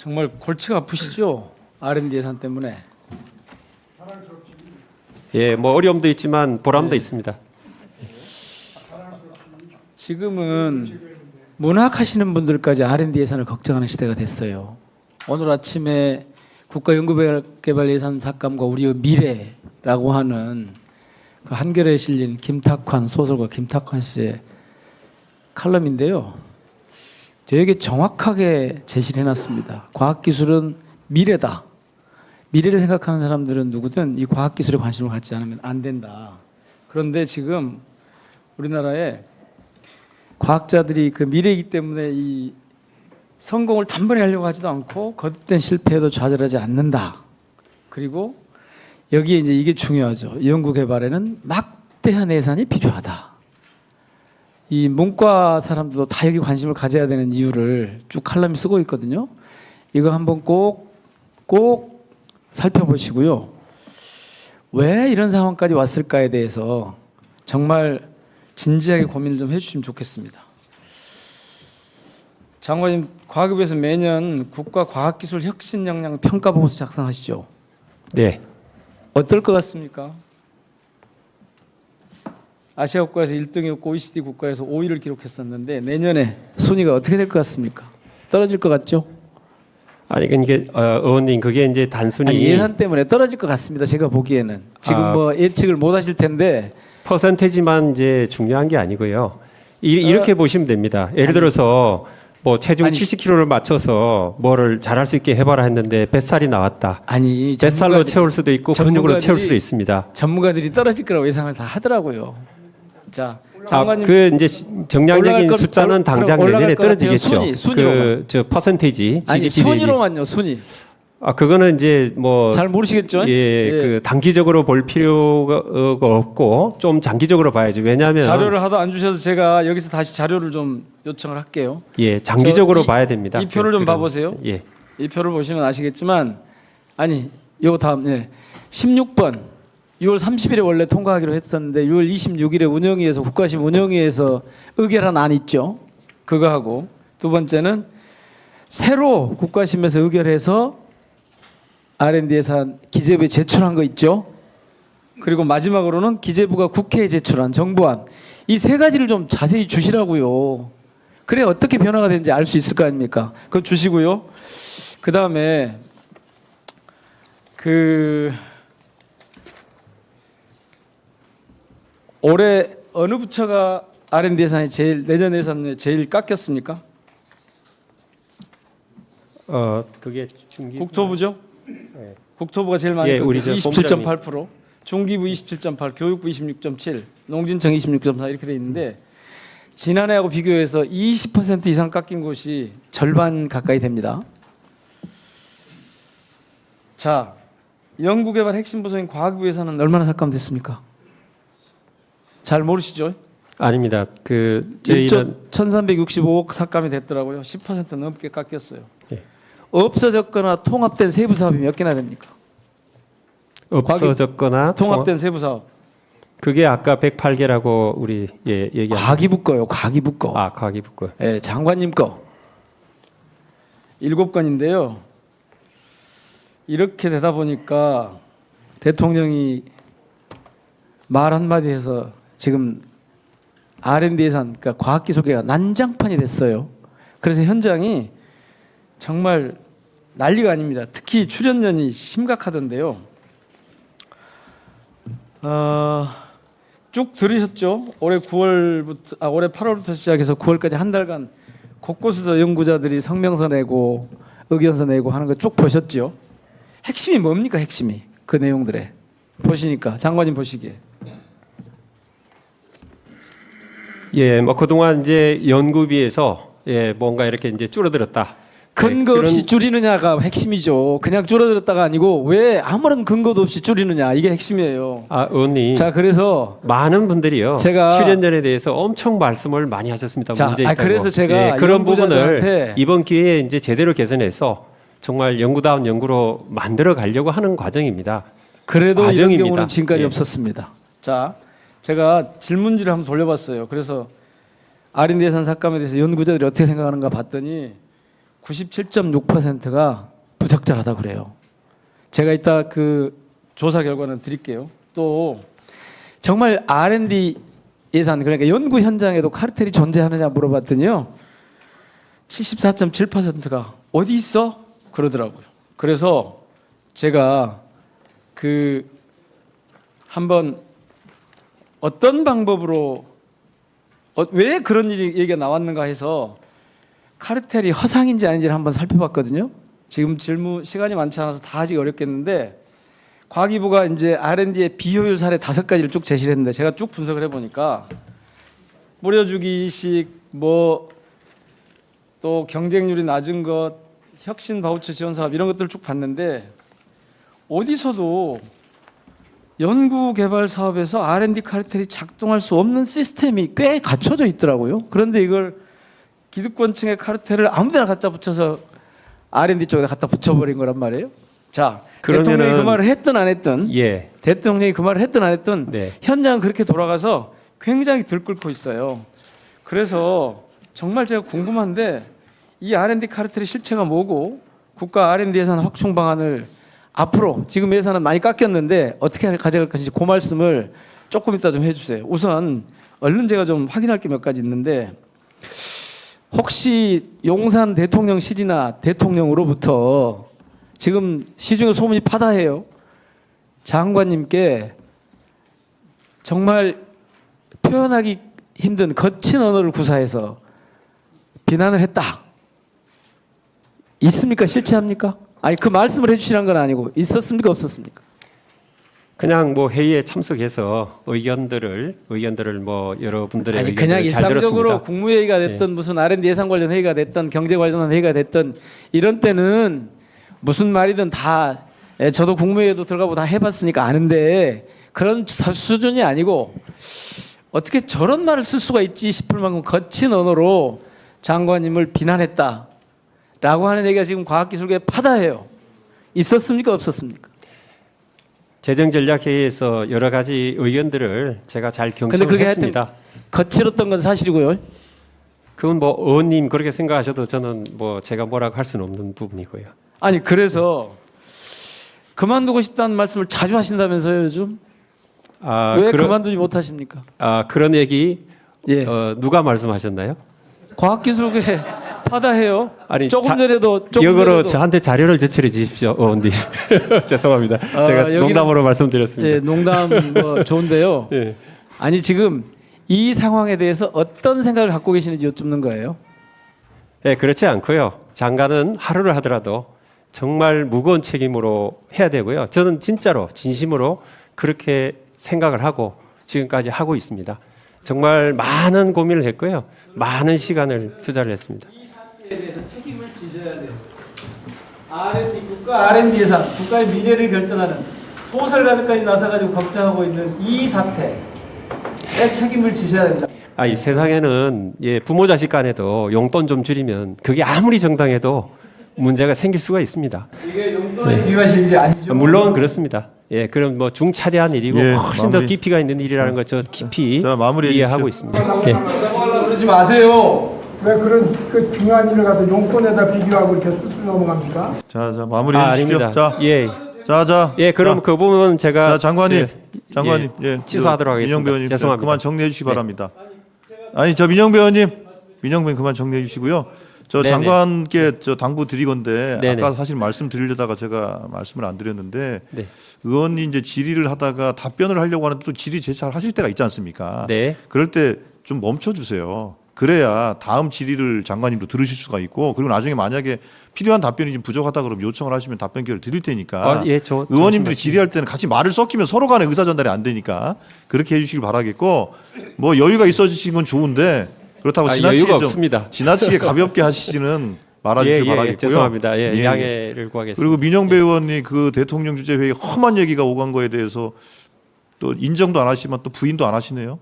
정말 골치가 아프시죠? R&D 예산 때문에. 예, 뭐 어려움도 있지만 보람도 있습니다. 지금은 문학하시는 분들까지 R&D 예산을 걱정하는 시대가 됐어요. 오늘 아침에 국가연구개발 예산 삭감과 우리의 미래라고 하는 그 한겨레에 실린 김탁환 소설가 김탁환 씨의 칼럼인데요. 되게 정확하게 제시를 해놨습니다. 과학기술은 미래다. 미래를 생각하는 사람들은 누구든 이 과학기술에 관심을 갖지 않으면 안 된다. 그런데 지금 우리나라에 과학자들이 그 미래이기 때문에 이 성공을 단번에 하려고 하지도 않고 거듭된 실패에도 좌절하지 않는다. 그리고 여기에 이제 이게 중요하죠. 연구개발에는 막대한 예산이 필요하다. 이 문과 사람들도 다 여기 관심을 가져야 되는 이유를 쭉 칼럼이 쓰고 있거든요. 이거 한번 꼭 살펴보시고요. 왜 이런 상황까지 왔을까에 대해서 정말 진지하게 고민을 좀 해주시면 좋겠습니다. 장관님, 과학부에서 매년 국가 과학기술 혁신 역량 평가 보고서 작성하시죠? 네. 어떨 것 같습니까? 아시아 국가에서 1등이었고 OECD 국가에서 5위를 기록했었는데 내년에 순위가 어떻게 될 것 같습니까? 떨어질 것 같죠? 아니 이게 의원님 그게 이제 단순히 아니, 예산 때문에 떨어질 것 같습니다. 제가 보기에는 지금 뭐 예측을 못 하실 텐데 퍼센테지만 이제 중요한 게 아니고요. 이렇게 보시면 됩니다. 예를 들어서 뭐 체중 70kg를 맞춰서 뭐를 잘할 수 있게 해봐라 했는데 뱃살이 나왔다. 아니 뱃살로 채울 수도 있고 근육으로 채울 수도 있습니다. 전문가들이 떨어질 거라고 예상을 다 하더라고요. 자, 장관님, 그 이제 정량적인 숫자는 당장 내년에 떨어지겠죠. 순위로만. 퍼센테이지 아니 GDP 순위로만요. 순위. 그거는 이제 뭐 잘 모르시겠죠? 예, 그 단기적으로 볼 필요가 없고 좀 장기적으로 봐야죠. 왜냐하면 자료를 하도 안 주셔서 제가 여기서 다시 자료를 좀 요청을 할게요. 예, 장기적으로 봐야 됩니다. 이 표를 좀 봐보세요. 예. 이 표를 보시면 아시겠지만, 아니, 요 다음, 16번 6월 30일에 원래 통과하기로 했었는데 6월 26일에 운영위에서 국가심 운영위에서 의결한 안 있죠. 그거 하고 두 번째는 새로 국가심에서 의결해서 R&D 예산 기재부에 제출한 거 있죠. 그리고 마지막으로는 기재부가 국회에 제출한 정부안, 이 세 가지를 좀 자세히 주시라고요. 그래 어떻게 변화가 되는지 알 수 있을 거 아닙니까? 그거 주시고요. 그 다음에 올해 어느 부처가 R&D 예산이 내년 예산에 제일 깎였습니까? 그게 중기 국토부죠. 네. 국토부가 제일 많이 우리 27.8%, 중기부 27.8%, 교육부 26.7%, 농진청 26.4% 이렇게 돼 있는데 지난해하고 비교해서 20% 이상 깎인 곳이 절반 가까이 됩니다. 자, 연구개발 핵심 부서인 과학부 예산은 얼마나 삭감됐습니까? 잘 모르시죠? 아닙니다. 그 1조 저희는 1365억 삭감이 됐더라고요. 10% 넘게 깎였어요. 예. 없어졌거나 통합된 세부 사업이 몇 개나 됩니까? 없어졌거나 통합된 세부 사업. 그게 아까 108개라고 우리 얘기한 과기부 거요. 과기부 거. 과기부 거. 예, 장관님 거. 7건인데요. 이렇게 되다 보니까 대통령이 말 한마디 해서 지금 R&D 예산, 그러니까 과학기술계가 난장판이 됐어요. 그래서 현장이 정말 난리가 아닙니다. 특히 출연연이 심각하던데요. 쭉 들으셨죠? 올해 8월부터 시작해서 9월까지 한 달간 곳곳에서 연구자들이 성명서 내고 의견서 내고 하는 거 쭉 보셨죠? 핵심이 뭡니까? 핵심이 그 내용들에 보시니까 장관님 보시기에. 예, 뭐 그동안 이제 연구비에서 뭔가 이렇게 이제 줄어들었다. 근거 없이 줄이느냐가 핵심이죠. 그냥 줄어들었다가 아니고 왜 아무런 근거도 없이 줄이느냐, 이게 핵심이에요. 의원님. 자, 그래서 많은 분들이요. 제가 출연전에 대해서 엄청 말씀을 많이 하셨습니다. 자, 문제 있다고. 그래서 제가 그런 부분을 연구자들한테 이번 기회에 이제 제대로 개선해서 정말 연구다운 연구로 만들어 가려고 하는 과정입니다. 그래도 과정입니다. 이런 경우는 지금까지 예. 없었습니다. 자, 제가 질문지를 한번 돌려봤어요. 그래서 R&D 예산 삭감에 대해서 연구자들이 어떻게 생각하는가 봤더니 97.6%가 부적절하다 그래요. 제가 이따 그 조사 결과는 드릴게요. 또 정말 R&D 예산, 그러니까 연구 현장에도 카르텔이 존재하느냐 물어봤더니요, 74.7%가 어디 있어? 그러더라고요. 그래서 제가 그 한번 어떤 방법으로 왜 그런 일이 얘기가 나왔는가 해서 카르텔이 허상인지 아닌지를 한번 살펴봤거든요. 지금 질문 시간이 많지 않아서 다 하기 어렵겠는데, 과기부가 이제 R&D의 비효율 사례 5가지를 쭉 제시를 했는데, 제가 쭉 분석을 해보니까 뿌려주기식, 뭐 또 경쟁률이 낮은 것, 혁신 바우처 지원 사업 이런 것들을 쭉 봤는데, 어디서도 연구 개발 사업에서 R&D 카르텔이 작동할 수 없는 시스템이 꽤 갖춰져 있더라고요. 그런데 이걸 기득권층의 카르텔을 아무데나 갖다 붙여서 R&D 쪽에 갖다 붙여버린 거란 말이에요. 자, 대통령이 그 말을 했든 안 했든, 예. 대통령이 그 말을 했든 안 했든, 네. 현장은 그렇게 돌아가서 굉장히 들끓고 있어요. 그래서 정말 제가 궁금한데, 이 R&D 카르텔의 실체가 뭐고, 국가 R&D 예산 확충 방안을 앞으로, 지금 예산은 많이 깎였는데 어떻게 가져갈 것인지 그 말씀을 조금 이따 좀 해주세요. 우선 얼른 제가 좀 확인할 게 몇 가지 있는데, 혹시 용산 대통령실이나 대통령으로부터 지금 시중에 소문이 파다해요. 장관님께 정말 표현하기 힘든 거친 언어를 구사해서 비난을 했다. 있습니까? 실체합니까? 아니, 그 말씀을 해주시라는 건 아니고 있었습니까? 없었습니까? 그냥 뭐 회의에 참석해서 의견들을 뭐 여러분들의 아니, 의견들을 그냥 잘 일상적으로 들었습니다. 국무회의가 됐든 무슨 R&D 예산 관련 회의가 됐든 경제 관련 회의가 됐든 이런 때는 무슨 말이든 다, 저도 국무회의도 들어가고 다 해봤으니까 아는데, 그런 수준이 아니고 어떻게 저런 말을 쓸 수가 있지 싶을 만큼 거친 언어로 장관님을 비난했다 라고 하는 얘기가 지금 과학기술계에 파다해요. 있었습니까? 없었습니까? 재정전략회의에서 여러 가지 의견들을 제가 잘 근데 경청을 그게 했습니다. 거칠었던 건 사실이고요. 그건 뭐 의원님 그렇게 생각하셔도 저는 뭐 제가 뭐라고 할 수는 없는 부분이고요. 아니, 그래서 그만두고 싶다는 말씀을 자주 하신다면서요, 요즘? 왜 그만두지 못하십니까? 그런 얘기 예. 누가 말씀하셨나요? 과학기술계 파다해요. 아니, 조금 전에도 역으로 저한테 자료를 제출해 주십시오, 의원님. 죄송합니다. 제가 여기는- 농담으로 말씀드렸습니다. 예, 농담 뭐 좋은데요. 예. 아니, 지금 이 상황에 대해서 어떤 생각을 갖고 계시는지 여쭙는 거예요. 예, 그렇지 않고요. 장관은 하루를 하더라도 정말 무거운 책임으로 해야 되고요. 저는 진짜로 진심으로 그렇게 생각을 하고 지금까지 하고 있습니다. 정말 많은 고민을 했고요. 많은 시간을 투자를 했습니다. 이 사태에 대해서 책임을 지셔야 돼요. R&D, 국가 R&D 예산, 국가의 미래를 결정하는 소설 가득까지 나서가지고 걱정하고 있는 이 사태에 책임을 지셔야 된다. 이 세상에는 부모 자식 간에도 용돈 좀 줄이면 그게 아무리 정당해도 문제가 생길 수가 있습니다. 이게 용돈에 비유하실 일이 아니죠. 물론 그렇습니다. 예, 그럼 뭐 중차대한 일이고 예, 훨씬 더 깊이가 있는 일이라는 걸 저 깊이 자, 마무리해 이해하고 주십시오. 있습니다. 예. 넘어가려고 그러지 마세요. 왜 그런 그 중요한 일을 갖다 용돈에다 비교하고 이렇게 쑥 넘어갑니까? 자, 마무리해 주십시오. 아닙니다. 자, 예, 자. 예, 그럼 자, 그 부분은 제가 자, 장관님, 예, 취소하도록 하겠습니다. 민영배 의원님, 죄송합니다. 그만 정리해 주시기 네. 바랍니다. 아니, 저 민영배 의원님 그만 정리해 주시고요. 저 네네. 장관께 저 당부 드리건데 네네. 아까 사실 말씀드리려다가 제가 말씀을 안 드렸는데 네. 의원이 이제 질의를 하다가 답변을 하려고 하는데 또 질의 재차를 하실 때가 있지 않습니까? 네. 그럴 때 좀 멈춰 주세요. 그래야 다음 질의를 장관님도 들으실 수가 있고, 그리고 나중에 만약에 필요한 답변이 좀 부족하다 그러면 요청을 하시면 답변 기회를 드릴 테니까 예, 의원님들이 질의할 때는 같이 말을 섞이면 서로 간에 의사 전달이 안 되니까 그렇게 해주시길 바라겠고, 뭐 여유가 있어지신 건 좋은데 그렇다고 지나치게 여유가 좀 없습니다. 지나치게 가볍게 하시지는 말아주시기 바라겠고요. 죄송합니다. 예. 양해를 구하겠습니다. 그리고 민영배 의원이 그 대통령 주재 회의 험한 얘기가 오간 거에 대해서 또 인정도 안 하시면 또 부인도 안 하시네요.